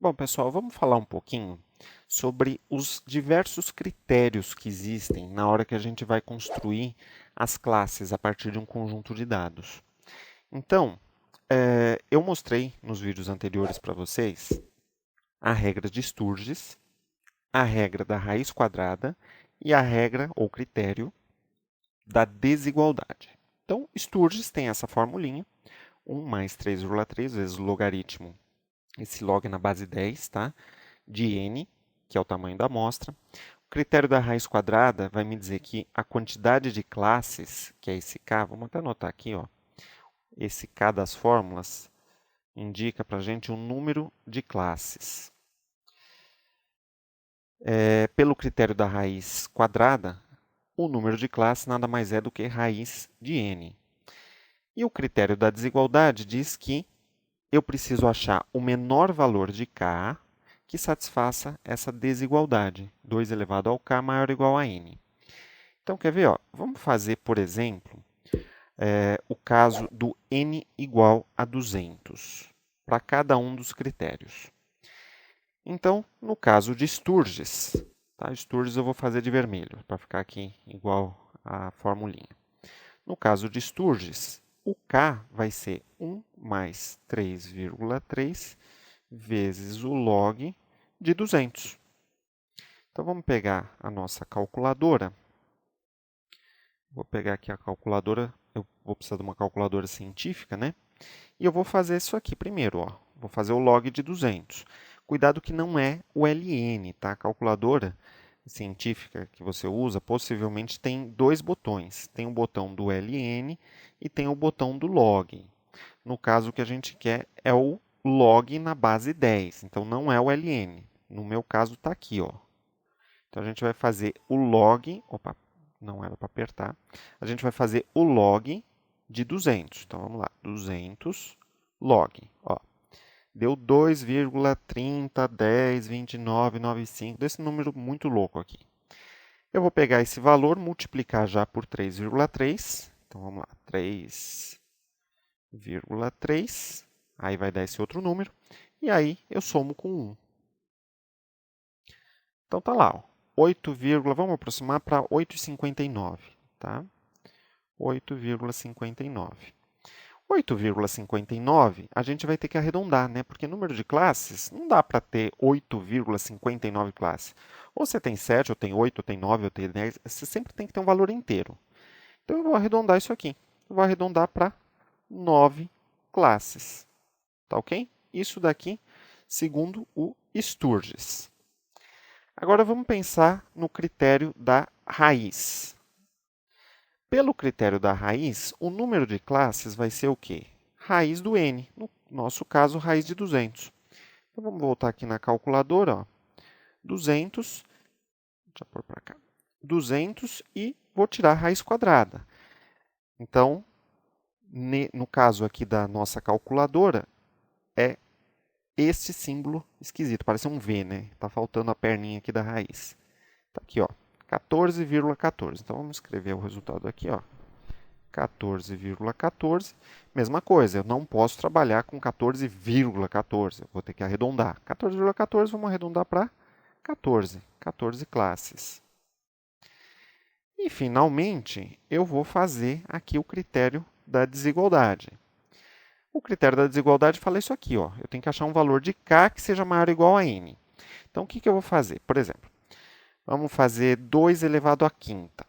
Bom, pessoal, vamos falar um pouquinho sobre os diversos critérios que existem na hora que a gente vai construir as classes a partir de um conjunto de dados. Então, eu mostrei nos vídeos anteriores para vocês a regra de Sturges, a regra da raiz quadrada e a regra ou critério da desigualdade. Então, Sturges tem essa formulinha, 1 mais 3,3 vezes o logaritmo, esse log na base 10, tá? De n, que é o tamanho da amostra. O critério da raiz quadrada vai me dizer que a quantidade de classes, que é esse k, vamos até anotar aqui, ó, esse k das fórmulas, indica para a gente o número de classes. Pelo critério da raiz quadrada, o número de classes nada mais é do que raiz de n. E o critério da desigualdade diz que eu preciso achar o menor valor de k que satisfaça essa desigualdade, 2 elevado ao k maior ou igual a n. Então, quer ver? Ó, vamos fazer, por exemplo, o caso do n igual a 200, para cada um dos critérios. Então, no caso de Sturges, tá? Sturges eu vou fazer de vermelho, para ficar aqui igual a formulinha. No caso de Sturges, o k vai ser 1 mais 3,3 vezes o log de 200. Então, vamos pegar a nossa calculadora. Vou pegar aqui a calculadora, eu vou precisar de uma calculadora científica, né? E eu vou fazer isso aqui primeiro, ó. Vou fazer o log de 200. Cuidado que não é o ln, tá? A calculadora científica que você usa possivelmente tem dois botões. Tem o botão do ln e tem o botão do log. No caso, o que a gente quer é o log na base 10. Então, não é o ln. No meu caso, está aqui, ó. Então, a gente vai fazer o log. Opa, não era para apertar. A gente vai fazer o log de 200. Então, vamos lá. 200 log. Ó, deu 2,30102995. Desse número muito louco aqui. Eu vou pegar esse valor, multiplicar já por 3,3. Então, vamos lá. 3,3. Aí vai dar esse outro número. E aí, eu somo com 1. Então, tá lá, ó. 8, vamos aproximar para 8,59, tá? 8,59. 8,59 a gente vai ter que arredondar, né? Porque número de classes não dá para ter 8,59 classes. Ou você tem 7, ou tem 8, ou tem 9, ou tem 10. Você sempre tem que ter um valor inteiro. Então eu vou arredondar isso aqui. Eu vou arredondar para 9 classes. Tá ok? Isso daqui, segundo o Sturges. Agora vamos pensar no critério da raiz. Pelo critério da raiz, o número de classes vai ser o quê? Raiz do n, no nosso caso, raiz de 200. Então vamos voltar aqui na calculadora, ó. 200, deixa eu pôr para cá, 200 e vou tirar a raiz quadrada. Então, no caso aqui da nossa calculadora, é este símbolo esquisito, parece um V, né? Está faltando a perninha aqui da raiz. Está aqui, ó, 14,14. Então, vamos escrever o resultado aqui, ó. 14,14. Mesma coisa, eu não posso trabalhar com 14,14. Vou ter que arredondar. 14,14, vamos arredondar para 14. 14 classes. E, finalmente, eu vou fazer aqui o critério da desigualdade. O critério da desigualdade fala isso aqui, ó. Eu tenho que achar um valor de k que seja maior ou igual a n. Então, o que eu vou fazer? Por exemplo, vamos fazer 2 elevado à quinta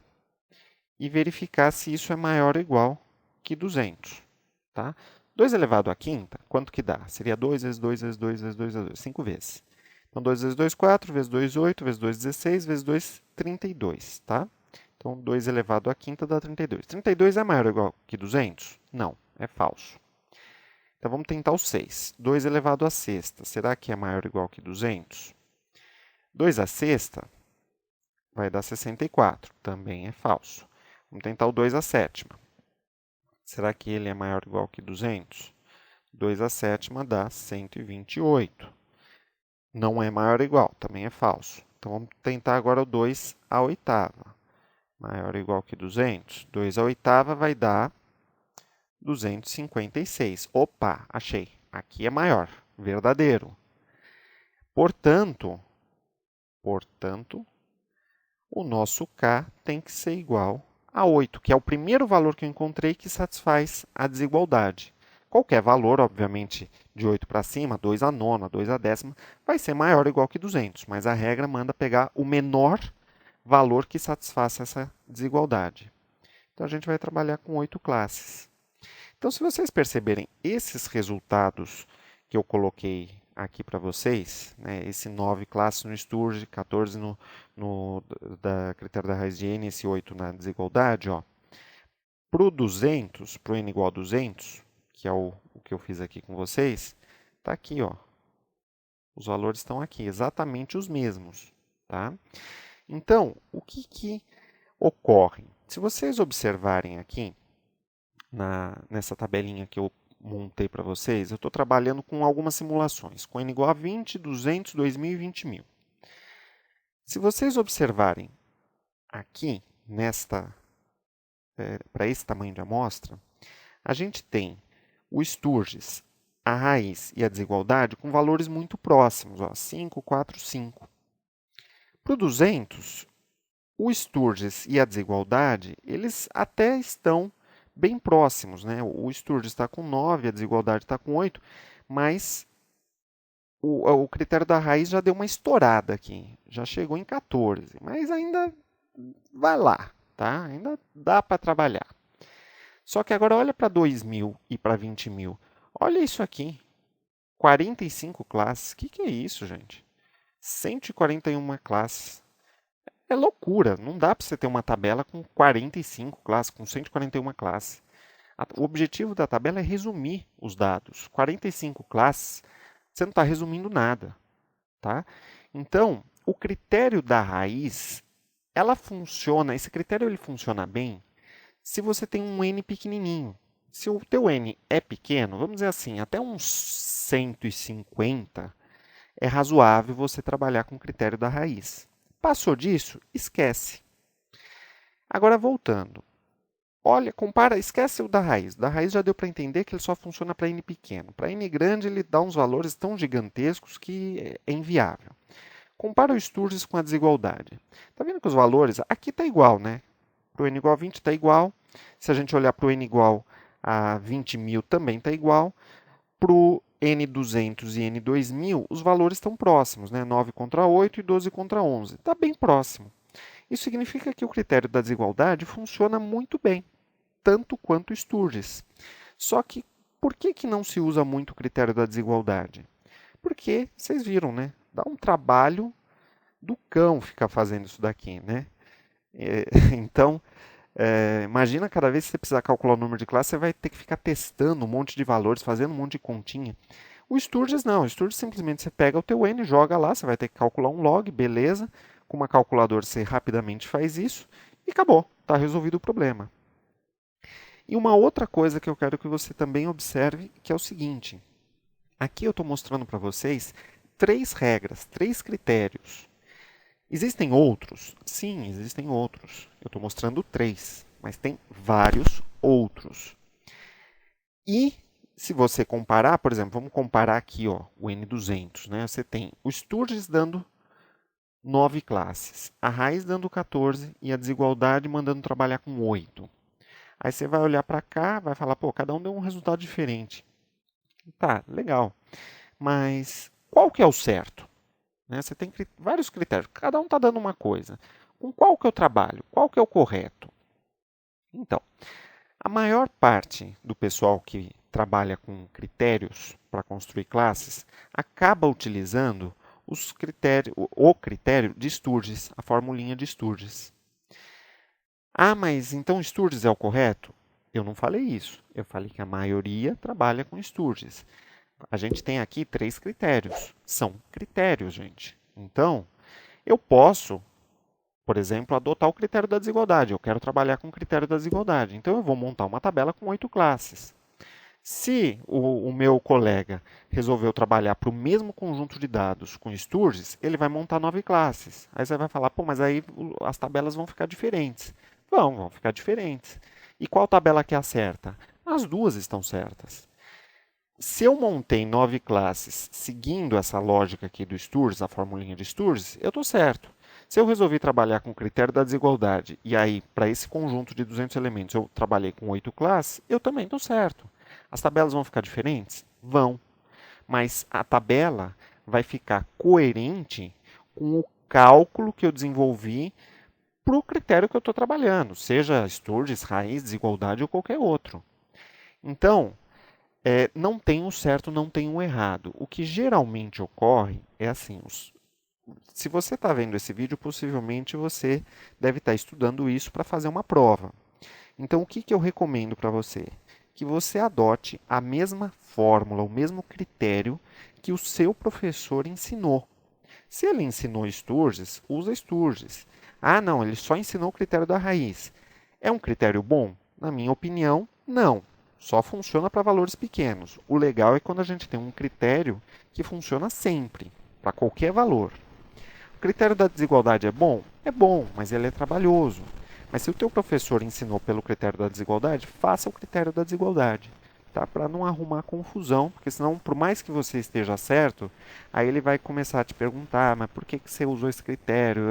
e verificar se isso é maior ou igual que 200. Tá? 2 elevado à quinta, quanto que dá? Seria 2 vezes 2 vezes 2 vezes 2 vezes 2, 5 vezes. Então, 2 vezes 2, 4, vezes 2, 8, vezes 2, 16, vezes 2, 32. Tá? Então, 2 elevado à quinta dá 32. 32 é maior ou igual que 200? Não, é falso. Então, vamos tentar o 6. 2 elevado à sexta, será que é maior ou igual que 200? 2 à sexta vai dar 64, também é falso. Vamos tentar o 2 à sétima. Será que ele é maior ou igual que 200? 2 à sétima dá 128. Não é maior ou igual, também é falso. Então, vamos tentar agora o 2 à oitava. Maior ou igual que 200? 2 à oitava vai dar 256. Opa, achei. Aqui é maior, verdadeiro. Portanto, o nosso K tem que ser igual a 8, que é o primeiro valor que eu encontrei que satisfaz a desigualdade. Qualquer valor, obviamente, de 8 para cima, 2 a nona, 2 a décima, vai ser maior ou igual que 200, mas a regra manda pegar o menor valor que satisfaça essa desigualdade. Então, a gente vai trabalhar com 8 classes. Então, se vocês perceberem esses resultados que eu coloquei aqui para vocês, né, esse 9 classes no Sturge, 14 no da critério da raiz de n, esse 8 na desigualdade, para o 200, para o n igual a 200, que é o que eu fiz aqui com vocês, está aqui, ó. Os valores estão aqui, exatamente os mesmos, tá? Então, o que ocorre? Se vocês observarem aqui, nessa tabelinha que eu montei para vocês, eu estou trabalhando com algumas simulações, com n igual a 20, 200, 2000 e 20.000. Se vocês observarem aqui, para esse tamanho de amostra, a gente tem o Sturges, a raiz e a desigualdade com valores muito próximos, 5, 4, 5. Para o 200, o Sturges e a desigualdade, eles até estão bem próximos, né? O Sturges está com 9, a desigualdade está com 8, mas o critério da raiz já deu uma estourada aqui, já chegou em 14, mas ainda vai lá, tá? Ainda dá para trabalhar. Só que agora olha para 2.000 e para 20.000. Olha isso aqui, 45 classes. O que é isso, gente? 141 classes. É loucura, não dá para você ter uma tabela com 45 classes, com 141 classes. O objetivo da tabela é resumir os dados. 45 classes, você não está resumindo nada, tá? Então, o critério da raiz, ela funciona, esse critério ele funciona bem se você tem um n pequenininho. Se o teu n é pequeno, vamos dizer assim, até uns 150, é razoável você trabalhar com o critério da raiz. Passou disso, esquece. Agora, voltando. Olha, compara, esquece o da raiz. Da raiz já deu para entender que ele só funciona para n pequeno. Para n grande, ele dá uns valores tão gigantescos que é inviável. Compara o Sturges com a desigualdade. Está vendo que os valores, aqui está igual, né? Para o n igual a 20 está igual. Se a gente olhar para o n igual a 20.000 também está igual. Para o N200 e N2000, os valores estão próximos, né? 9 contra 8 e 12 contra 11. Está bem próximo. Isso significa que o critério da desigualdade funciona muito bem, tanto quanto o Sturges. Só que por que não se usa muito o critério da desigualdade? Porque, vocês viram, né? Dá um trabalho do cão ficar fazendo isso daqui, né? Então, imagina cada vez que você precisar calcular o número de classe, você vai ter que ficar testando um monte de valores, fazendo um monte de continha. O Sturges não, o Sturges simplesmente você pega o teu n, joga lá, você vai ter que calcular um log, beleza. Com uma calculadora você rapidamente faz isso e acabou, está resolvido o problema. E uma outra coisa que eu quero que você também observe, que é o seguinte. Aqui eu estou mostrando para vocês 3 regras, 3 critérios. Existem outros? Sim, existem outros. Eu estou mostrando 3, mas tem vários outros. E se você comparar, por exemplo, vamos comparar aqui o N200. Né? Você tem o Sturges dando 9 classes, a raiz dando 14 e a desigualdade mandando trabalhar com 8. Aí você vai olhar para cá, vai falar, pô, cada um deu um resultado diferente. Tá, legal. Mas qual que é o certo? Né? Você tem vários critérios, cada um está dando uma coisa. Com qual que eu trabalho? Qual que é o correto? Então, a maior parte do pessoal que trabalha com critérios para construir classes acaba utilizando o critério de Sturges, a formulinha de Sturges. Ah, mas então Sturges é o correto? Eu não falei isso. Eu falei que a maioria trabalha com Sturges. A gente tem aqui 3 critérios. São critérios, gente. Então, eu posso, por exemplo, adotar o critério da desigualdade. Eu quero trabalhar com o critério da desigualdade. Então, eu vou montar uma tabela com 8 classes. Se o meu colega resolveu trabalhar para o mesmo conjunto de dados com Sturges, ele vai montar 9 classes. Aí você vai falar, pô, mas aí as tabelas vão ficar diferentes. Vão ficar diferentes. E qual tabela que é a certa? As duas estão certas. Se eu montei 9 classes seguindo essa lógica aqui do Sturges, a formulinha de Sturges, eu estou certo. Se eu resolvi trabalhar com o critério da desigualdade, e aí, para esse conjunto de 200 elementos, eu trabalhei com 8 classes, eu também estou certo. As tabelas vão ficar diferentes? Vão. Mas a tabela vai ficar coerente com o cálculo que eu desenvolvi para o critério que eu estou trabalhando, seja Sturges, raiz, desigualdade ou qualquer outro. Então, não tem o certo, não tem o errado. O que geralmente ocorre é assim: se você está vendo esse vídeo, possivelmente você deve estar estudando isso para fazer uma prova. Então, o que, que eu recomendo para você? Que você adote a mesma fórmula, o mesmo critério que o seu professor ensinou. Se ele ensinou Sturges, usa Sturges. Ah, não, ele só ensinou o critério da raiz. É um critério bom? Na minha opinião, não. Só funciona para valores pequenos. O legal é quando a gente tem um critério que funciona sempre, para qualquer valor. O critério da desigualdade é bom? É bom, mas ele é trabalhoso. Mas se o teu professor ensinou pelo critério da desigualdade, faça o critério da desigualdade, tá? Para não arrumar confusão, porque senão, por mais que você esteja certo, aí ele vai começar a te perguntar, mas por que que você usou esse critério?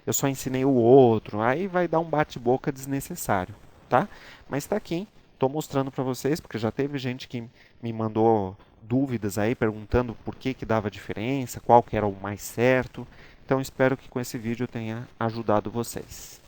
Eu só ensinei o outro. Aí vai dar um bate-boca desnecessário, tá? Mas está aqui, estou mostrando para vocês, porque já teve gente que me mandou dúvidas aí perguntando por que que dava diferença, qual que era o mais certo. Então espero que com esse vídeo eu tenha ajudado vocês.